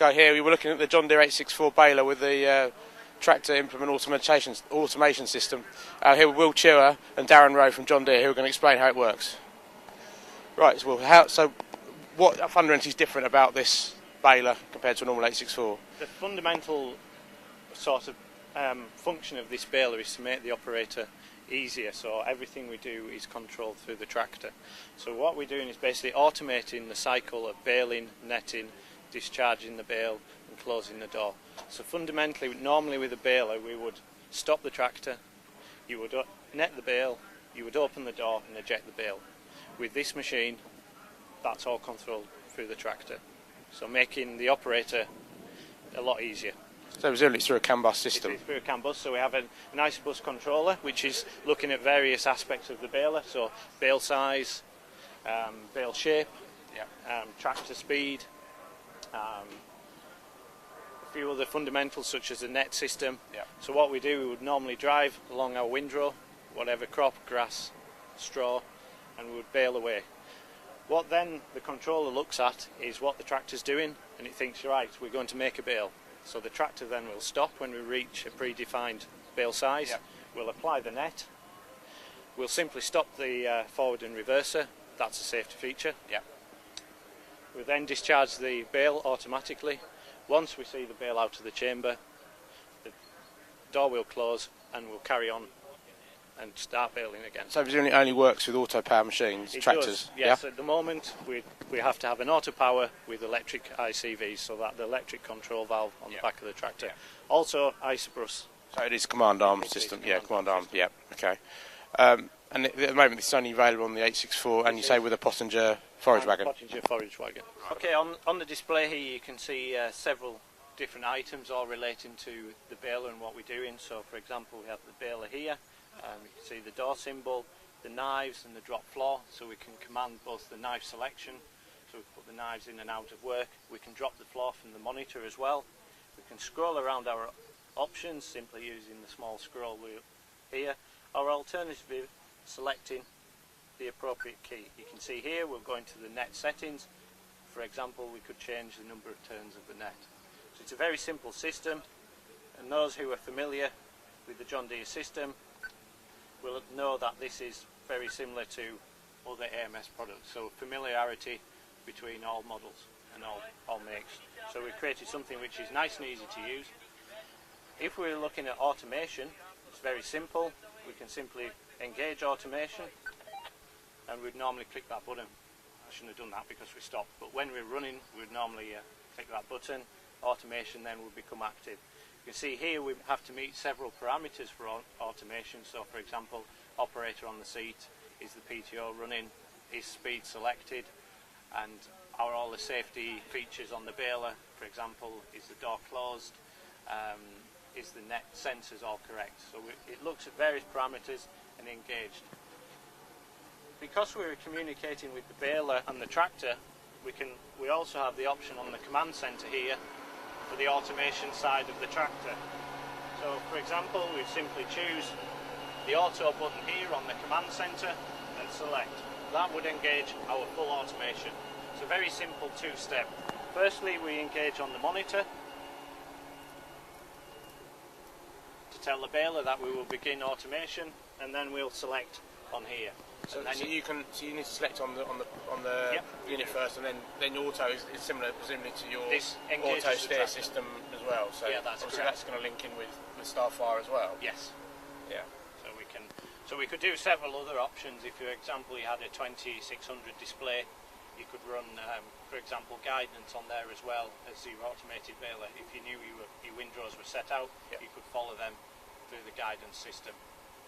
go here. We were looking at the John Deere 864 baler with the tractor implement automation system. Here with Will Chewer and Darren Rowe from John Deere, who are going to explain how it works. Right, so what fundamentally is different about this baler compared to a normal 864? The fundamental sort of function of this baler is to make the operator easier, so everything we do is controlled through the tractor. So what we're doing is basically automating the cycle of baling, netting, discharging the bale and closing the door. So fundamentally, normally with a baler we would stop the tractor, you would net the bale, you would open the door and eject the bale. With this machine, that's all controlled through the tractor, so making the operator a lot easier. So presumably it's through a CAN bus system? It is through a CAN bus, so we have an ICE bus controller which is looking at various aspects of the baler, so bale size, bale shape, tractor speed, a few other fundamentals such as the net system. So what we do, we would normally drive along our windrow, whatever crop, grass, straw, and we would bale away. What then the controller looks at is what the tractor's doing, and it thinks, right, we're going to make a bale. So the tractor then will stop when we reach a predefined bale size. We'll apply the net. We'll simply stop the forward and reverser. That's a safety feature. We'll then discharge the bale automatically. Once we see the bale out of the chamber, the door will close and we'll carry on and start baling again. So presumably it only works with auto power machines, tractors? Does, yes. At the moment we have to have an auto power with electric ICVs, so that the electric control valve on the back of the tractor. Also isobus. So it is command arm system? Command arm, okay. And at the moment it's only available on the 864 and you say with a Pottinger forage wagon? Pottinger forage wagon. Okay, on the display here you can see several different items all relating to the baler and what we're doing. So for example we have the baler here. You can see the door symbol, the knives and the drop floor, so we can command both the knife selection, so we put the knives in and out of work. We can drop the floor from the monitor as well. We can scroll around our options simply using the small scroll wheel here, or alternatively selecting the appropriate key. You can see here we're going to the net settings. For example, we could change the number of turns of the net. So it's a very simple system, and those who are familiar with the John Deere system will know that this is very similar to other AMS products, so familiarity between all models and all makes. So we've created something which is nice and easy to use. If we're looking at automation, it's very simple. We can simply engage automation and we'd normally click that button. I shouldn't have done that because we stopped, but when we're running we'd normally click that button. Automation then will become active. You can see here we have to meet several parameters for automation. So for example, operator on the seat, is the PTO running, is speed selected, and are all the safety features on the baler, for example, is the door closed, is the net sensors all correct. So it looks at various parameters and engaged. Because we're communicating with the baler and the tractor, we also have the option on the command center here for the automation side of the tractor. So for example, we simply choose the auto button here on the command center and select. That would engage our full automation. It's a very simple two-step. Firstly, we engage on the monitor to tell the baler that we will begin automation, and then we'll select on here. So you need to select on the unit first, and then your auto is similar presumably to your auto steer system as well. So that's correct. That's going to link in with Starfire as well. Yes. Yeah. So we could do several other options. If, for example, you had a 2600 display, you could run, for example, guidance on there as well as your automated baler. If you knew your windrows were set out, you could follow them through the guidance system.